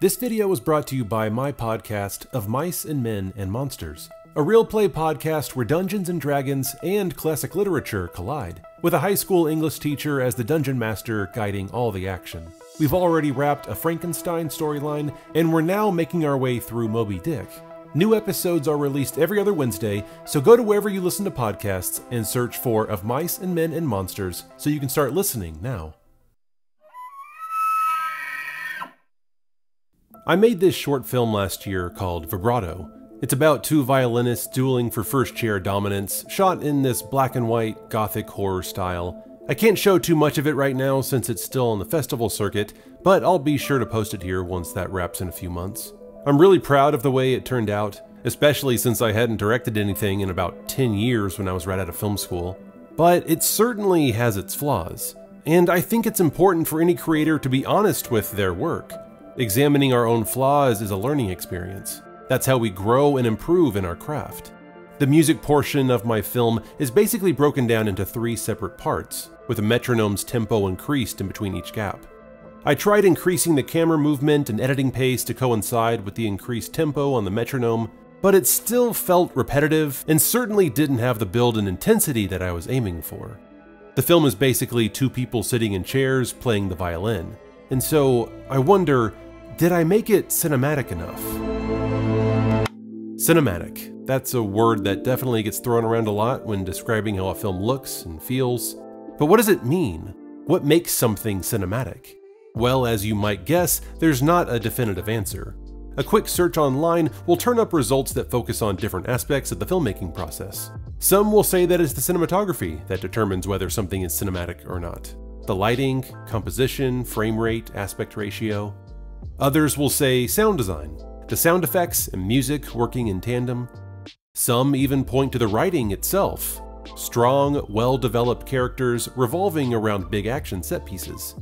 This video was brought to you by my podcast of Mice and Men and Monsters, a real play podcast where Dungeons and Dragons and classic literature collide, with a high school English teacher as the dungeon master guiding all the action. We've already wrapped a Frankenstein storyline, and we're now making our way through Moby Dick. New episodes are released every other Wednesday, so go to wherever you listen to podcasts and search for Of Mice and Men and Monsters so you can start listening now. I made this short film last year called Vibrato. It's about two violinists dueling for first chair dominance, shot in this black and white gothic horror style. I can't show too much of it right now since it's still on the festival circuit, but I'll be sure to post it here once that wraps in a few months. I'm really proud of the way it turned out, especially since I hadn't directed anything in about 10 years when I was right out of film school. But it certainly has its flaws, and I think it's important for any creator to be honest with their work. Examining our own flaws is a learning experience. That's how we grow and improve in our craft. The music portion of my film is basically broken down into 3 separate parts, with a metronome's tempo increased in between each gap. I tried increasing the camera movement and editing pace to coincide with the increased tempo on the metronome, but it still felt repetitive and certainly didn't have the build and intensity that I was aiming for. The film is basically 2 people sitting in chairs playing the violin, and so I wonder, did I make it cinematic enough? Cinematic. That's a word that definitely gets thrown around a lot when describing how a film looks and feels. But what does it mean? What makes something cinematic? Well, as you might guess, there's not a definitive answer. A quick search online will turn up results that focus on different aspects of the filmmaking process. Some will say that it's the cinematography that determines whether something is cinematic or not. The lighting, composition, frame rate, aspect ratio. Others will say sound design, the sound effects and music working in tandem. Some even point to the writing itself, strong, well-developed characters revolving around big action set pieces.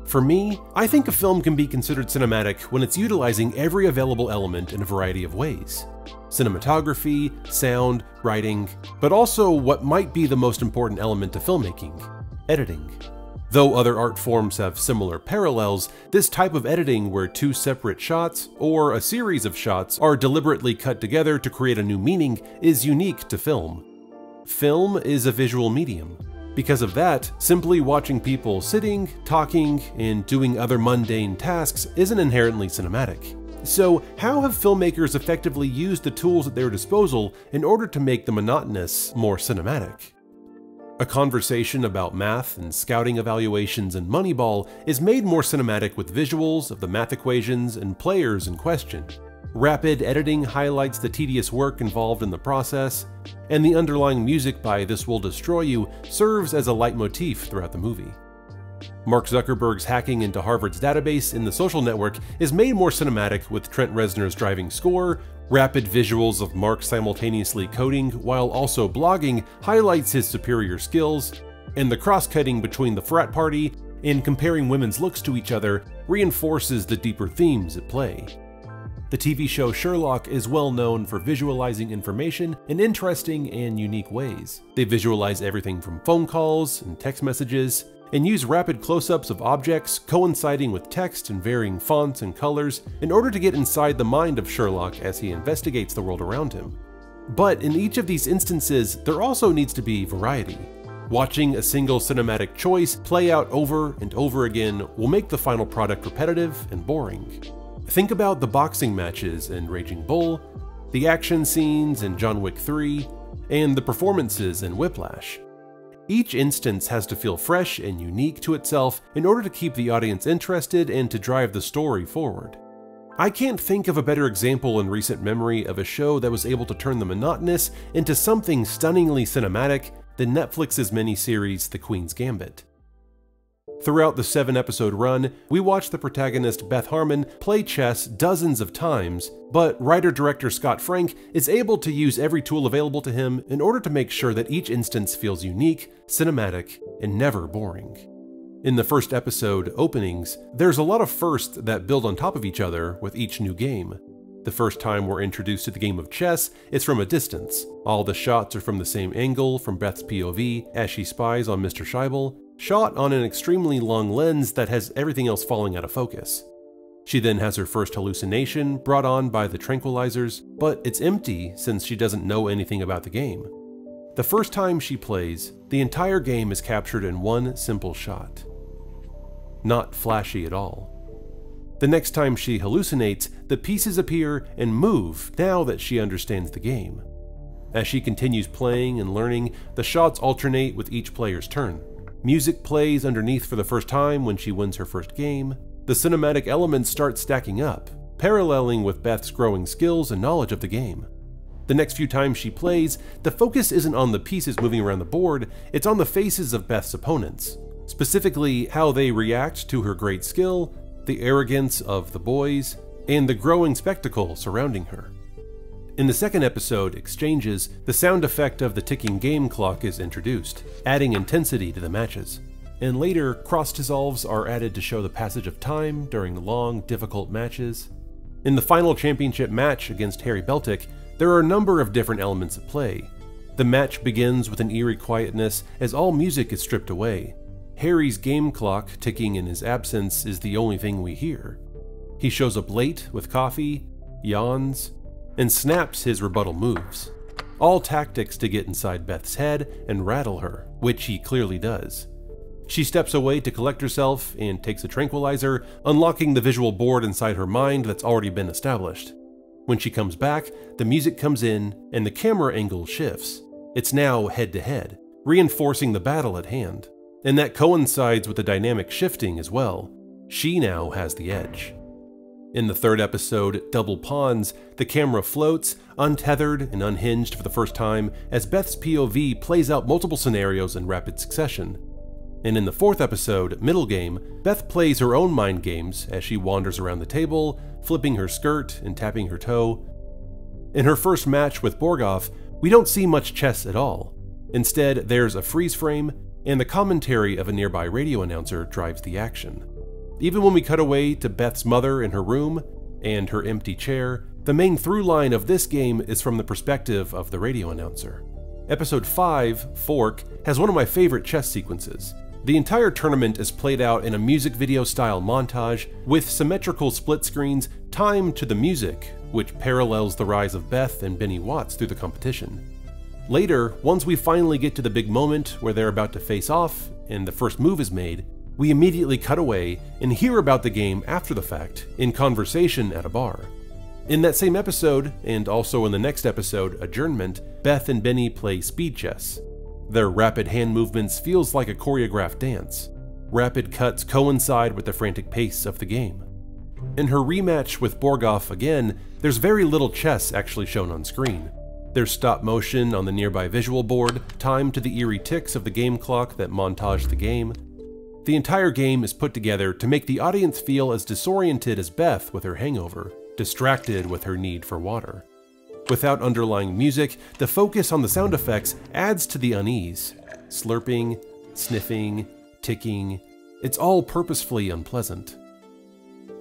For me, I think a film can be considered cinematic when it's utilizing every available element in a variety of ways. Cinematography, sound, writing, but also what might be the most important element to filmmaking, editing. Though other art forms have similar parallels, this type of editing where 2 separate shots, or a series of shots, are deliberately cut together to create a new meaning is unique to film. Film is a visual medium. Because of that, simply watching people sitting, talking, and doing other mundane tasks isn't inherently cinematic. So, how have filmmakers effectively used the tools at their disposal in order to make the monotonous more cinematic? A conversation about math and scouting evaluations in Moneyball is made more cinematic with visuals of the math equations and players in question. Rapid editing highlights the tedious work involved in the process, and the underlying music by This Will Destroy You serves as a leitmotif throughout the movie. Mark Zuckerberg's hacking into Harvard's database in The Social Network is made more cinematic with Trent Reznor's driving score. Rapid visuals of Mark simultaneously coding while also blogging highlights his superior skills, and the cross-cutting between the frat party and comparing women's looks to each other reinforces the deeper themes at play. The TV show Sherlock is well known for visualizing information in interesting and unique ways. They visualize everything from phone calls and text messages, and use rapid close-ups of objects coinciding with text in varying fonts and colors in order to get inside the mind of Sherlock as he investigates the world around him. But in each of these instances, there also needs to be variety. Watching a single cinematic choice play out over and over again will make the final product repetitive and boring. Think about the boxing matches in Raging Bull, the action scenes in John Wick 3, and the performances in Whiplash. Each instance has to feel fresh and unique to itself in order to keep the audience interested and to drive the story forward. I can't think of a better example in recent memory of a show that was able to turn the monotonous into something stunningly cinematic than Netflix's miniseries The Queen's Gambit. Throughout the 7-episode run, we watched the protagonist Beth Harmon play chess dozens of times, but writer-director Scott Frank is able to use every tool available to him in order to make sure that each instance feels unique, cinematic, and never boring. In the first episode, Openings, there's a lot of firsts that build on top of each other with each new game. The first time we're introduced to the game of chess, it's from a distance. All the shots are from the same angle, from Beth's POV, as she spies on Mr. Scheibel, shot on an extremely long lens that has everything else falling out of focus. She then has her first hallucination brought on by the tranquilizers, but it's empty since she doesn't know anything about the game. The first time she plays, the entire game is captured in one simple shot. Not flashy at all. The next time she hallucinates, the pieces appear and move now that she understands the game. As she continues playing and learning, the shots alternate with each player's turn. Music plays underneath for the first time when she wins her first game. The cinematic elements start stacking up, paralleling with Beth's growing skills and knowledge of the game. The next few times she plays, the focus isn't on the pieces moving around the board, it's on the faces of Beth's opponents, specifically how they react to her great skill, the arrogance of the boys, and the growing spectacle surrounding her. In the second episode, Exchanges, the sound effect of the ticking game clock is introduced, adding intensity to the matches. And later, cross dissolves are added to show the passage of time during long, difficult matches. In the final championship match against Harry Beltic, there are a number of different elements at play. The match begins with an eerie quietness as all music is stripped away. Harry's game clock ticking in his absence is the only thing we hear. He shows up late with coffee, yawns, and snaps his rebuttal moves. All tactics to get inside Beth's head and rattle her, which he clearly does. She steps away to collect herself and takes a tranquilizer, unlocking the visual board inside her mind that's already been established. When she comes back, the music comes in and the camera angle shifts. It's now head-to-head, reinforcing the battle at hand. And that coincides with the dynamic shifting as well. She now has the edge. In the third episode, Double Pawns, the camera floats, untethered and unhinged for the first time as Beth's POV plays out multiple scenarios in rapid succession. And in the fourth episode, Middle Game, Beth plays her own mind games as she wanders around the table, flipping her skirt and tapping her toe. In her first match with Borgoff, we don't see much chess at all. Instead, there's a freeze frame, and the commentary of a nearby radio announcer drives the action. Even when we cut away to Beth's mother in her room and her empty chair, the main through line of this game is from the perspective of the radio announcer. Episode 5, Fork, has one of my favorite chess sequences. The entire tournament is played out in a music video style montage with symmetrical split screens timed to the music, which parallels the rise of Beth and Benny Watts through the competition. Later, once we finally get to the big moment where they're about to face off and the first move is made, we immediately cut away and hear about the game after the fact, in conversation at a bar. In that same episode, and also in the next episode, Adjournment, Beth and Benny play speed chess. Their rapid hand movements feels like a choreographed dance. Rapid cuts coincide with the frantic pace of the game. In her rematch with Borgoff again, there's very little chess actually shown on screen. There's stop motion on the nearby visual board, timed to the eerie ticks of the game clock that montage the game. The entire game is put together to make the audience feel as disoriented as Beth with her hangover, distracted with her need for water. Without underlying music, the focus on the sound effects adds to the unease. Slurping, sniffing, ticking, it's all purposefully unpleasant.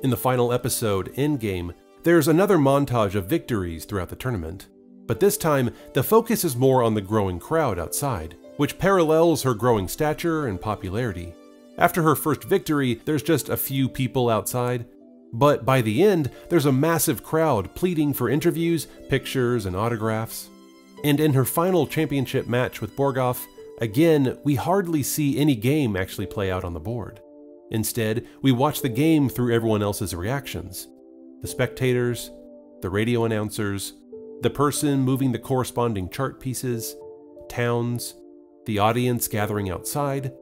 In the final episode, Endgame, there's another montage of victories throughout the tournament. But this time, the focus is more on the growing crowd outside, which parallels her growing stature and popularity. After her first victory, there's just a few people outside, but by the end, there's a massive crowd pleading for interviews, pictures, and autographs. And in her final championship match with Borgoff, again, we hardly see any game actually play out on the board. Instead, we watch the game through everyone else's reactions. The spectators, the radio announcers, the person moving the corresponding chart pieces, towns, the audience gathering outside.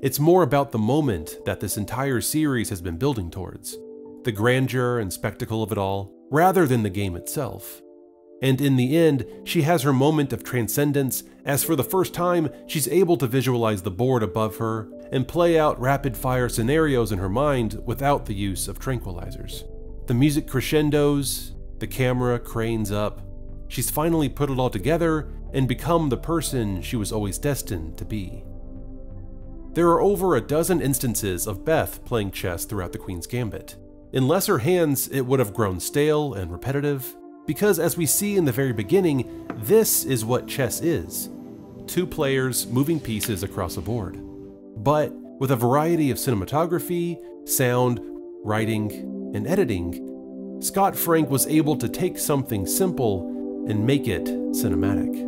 It's more about the moment that this entire series has been building towards, the grandeur and spectacle of it all, rather than the game itself. And in the end, she has her moment of transcendence as for the first time, she's able to visualize the board above her and play out rapid-fire scenarios in her mind without the use of tranquilizers. The music crescendos, the camera cranes up. She's finally put it all together and become the person she was always destined to be. There are over a dozen instances of Beth playing chess throughout the Queen's Gambit. In lesser hands, it would have grown stale and repetitive, because as we see in the very beginning, this is what chess is. Two players moving pieces across a board. But with a variety of cinematography, sound, writing, and editing, Scott Frank was able to take something simple and make it cinematic.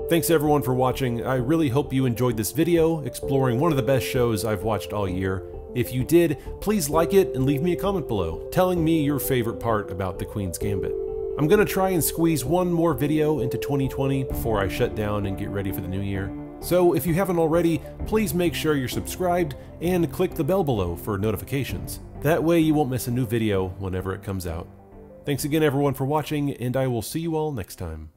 Thanks everyone for watching. I really hope you enjoyed this video, exploring one of the best shows I've watched all year. If you did, please like it and leave me a comment below, telling me your favorite part about The Queen's Gambit. I'm gonna try and squeeze one more video into 2020 before I shut down and get ready for the new year. So if you haven't already, please make sure you're subscribed and click the bell below for notifications. That way you won't miss a new video whenever it comes out. Thanks again everyone for watching, and I will see you all next time.